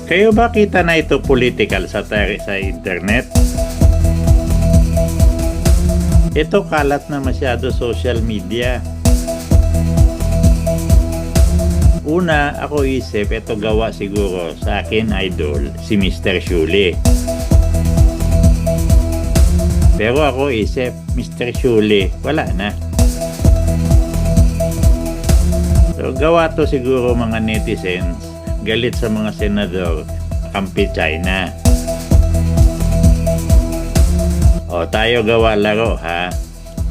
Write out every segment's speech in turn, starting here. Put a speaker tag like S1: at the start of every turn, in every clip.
S1: Kayo ba kita na ito political satire sa internet? Ito kalat na masyado social media. Una, ako isip, ito gawa siguro sa akin idol, si Mr. Shuli. Pero ako isip, Mr. Shuli, wala na. So, gawa to siguro mga netizens, galit sa mga senador, kampi China. O, tayo gawa laro ha.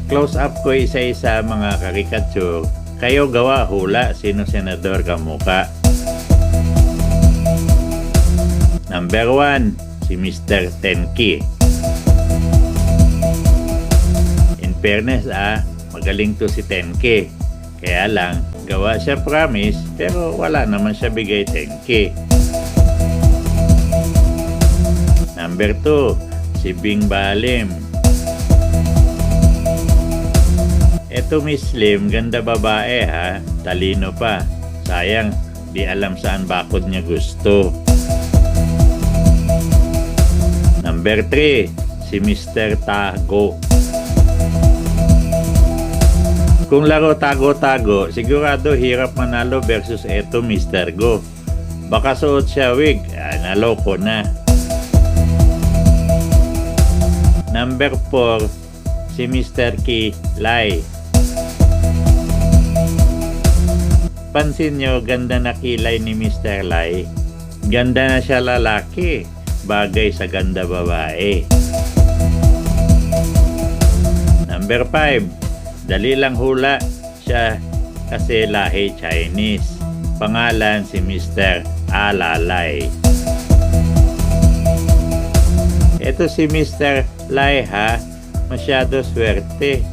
S1: Close up ko isa-isa mga karikature. Kayo gawa hula sino senador kamuka. Number 1, si Mr. Tenki. In fairness magaling to si Tenki. Kaya lang, gawa siya promise pero wala naman siya bigay Tenki. Number 2, si Bing Balim. Eto Miss Lim, ganda babae ha, talino pa. Sayang, di alam saan bakod niya gusto. Number 3, si Mr. Tago. Kung laro tago-tago, sigurado hirap manalo versus eto Mr. Go. Baka suot siya wig, naloko na. Number 4, si Mr. Kilay. Pansin nyo, ganda na kilay ni Mr. Lai. Ganda na siya lalaki, bagay sa ganda babae. Number 5, dali lang hula siya kasi lahi Chinese. Pangalan si Mr. Alalay. Ito si Mr. Lai ha, masyado swerte.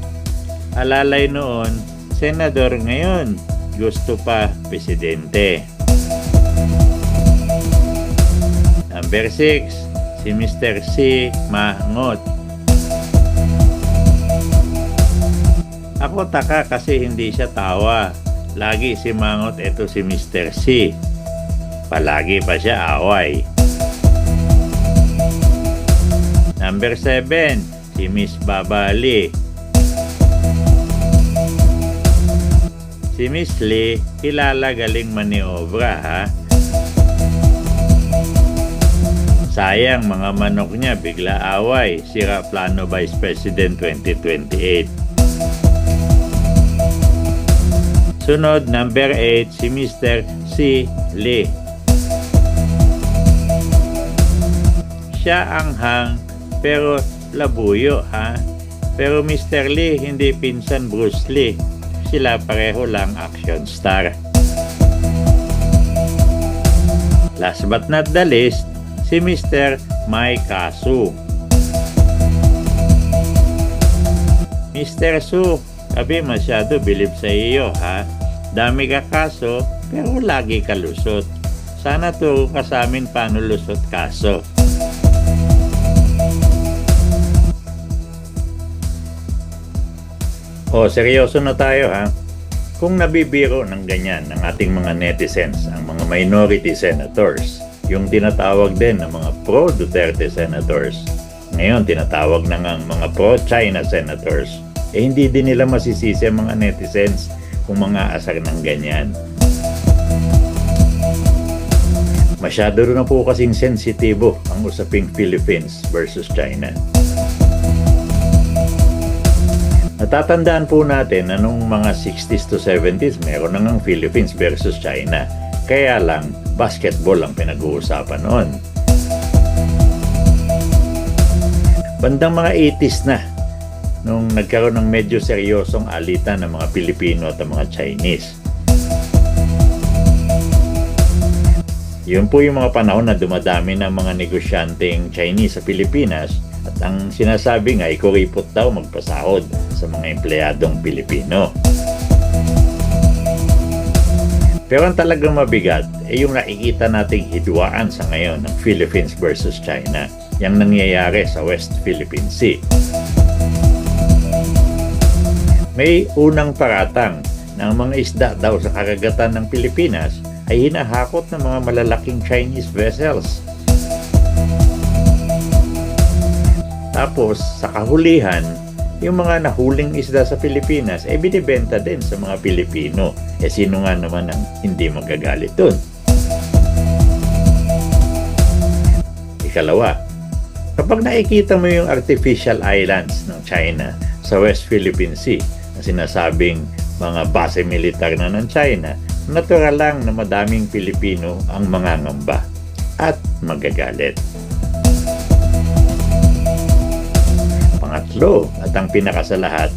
S1: Alalay noon, senador ngayon, gusto pa presidente. Number 6, si Mr. C. Mangot. Ako taka kasi hindi siya tawa. Lagi si Mangot, ito si Mr. C. Palagi pa siya away. Number 7, si Miss Babali. Si Miss Lee, kilala galing maniobra ha. Sayang mga manok niya bigla away, sira plano Vice President 2028. Sunod, number 8, si Mr. C. Lee. Siya ang hang pero labuyo ha. Pero Mr. Lee hindi pinsan Bruce Lee. Sila pareho lang action star. Last but not the least, si Mr. Mai Kasu. Mr. Su, sabi masyado bilib sa iyo ha. Dami ka kaso, pero lagi ka lusot. Sana turo ka sa amin paano lusot kaso. O, seryoso na tayo ha. Kung nabibiro ng ganyan ng ating mga netizens, ang mga minority senators, yung tinatawag din ng mga pro-Duterte senators, ngayon tinatawag na ng mga pro-China senators, hindi din nila masisisi ang mga netizens kung mga asar ng ganyan. Masyado rin na po kasing sensitibo ang usaping Philippines versus China. Natatandaan po natin na nung mga 60s to 70s meron na ngang Philippines versus China. Kaya lang, basketball ang pinag-uusapan noon. Bandang mga 80s na, nung nagkaroon ng medyo seryosong alitan ng mga Pilipino at ng mga Chinese. Yun po yung mga panahon na dumadami ng mga negosyanteng Chinese sa Pilipinas. At ang sinasabi nga, kuripot daw magpasahod sa mga empleyadong Pilipino. Pero ang talagang mabigat ay yung nakikita nating hidwaan sa ngayon ng Philippines versus China, yung nangyayari sa West Philippine Sea. May unang paratang na ang mga isda daw sa karagatan ng Pilipinas ay hinahakot ng mga malalaking Chinese vessels. Tapos, sa kahulihan, yung mga nahuling isda sa Pilipinas ay binibenta din sa mga Pilipino. Sino nga naman ang hindi magagalit dun? Ikalawa, kapag nakikita mo yung artificial islands ng China sa West Philippine Sea, na sinasabing mga base militar na ng China, natural lang na madaming Pilipino ang mangangamba at magagalit. Pangatlo, at ang pinaka sa lahat,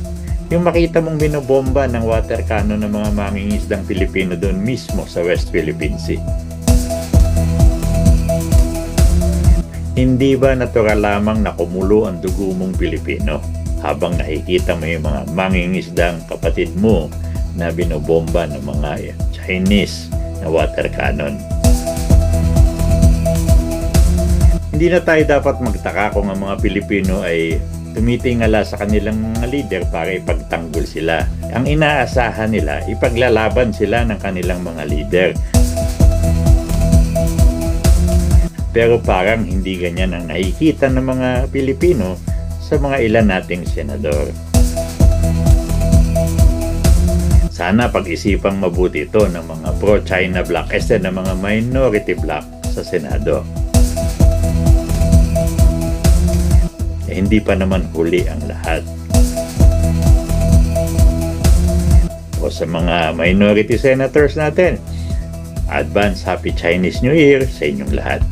S1: yung makita mong binobomba ng water cannon ng mga mangingisdang Pilipino doon mismo sa West Philippine Sea. Hindi ba natural lamang na kumulo ang dugo mong Pilipino habang nakikita mo yung mga mangingisdang kapatid mo na binobomba ng mga Chinese na water cannon? Hindi na tayo dapat magtaka kung ang mga Pilipino ay tumitingala sa kanilang mga leader para ipagtanggol sila. Ang inaasahan nila, ipaglalaban sila ng kanilang mga leader. Pero parang hindi ganyan ang nakikita ng mga Pilipino sa mga ilan nating senador. Sana pag-isipang mabuti ito ng mga pro-China bloc instead ng mga minority bloc sa Senado. Hindi pa naman huli ang lahat. O sa mga minority senators natin, advance Happy Chinese New Year sa inyong lahat.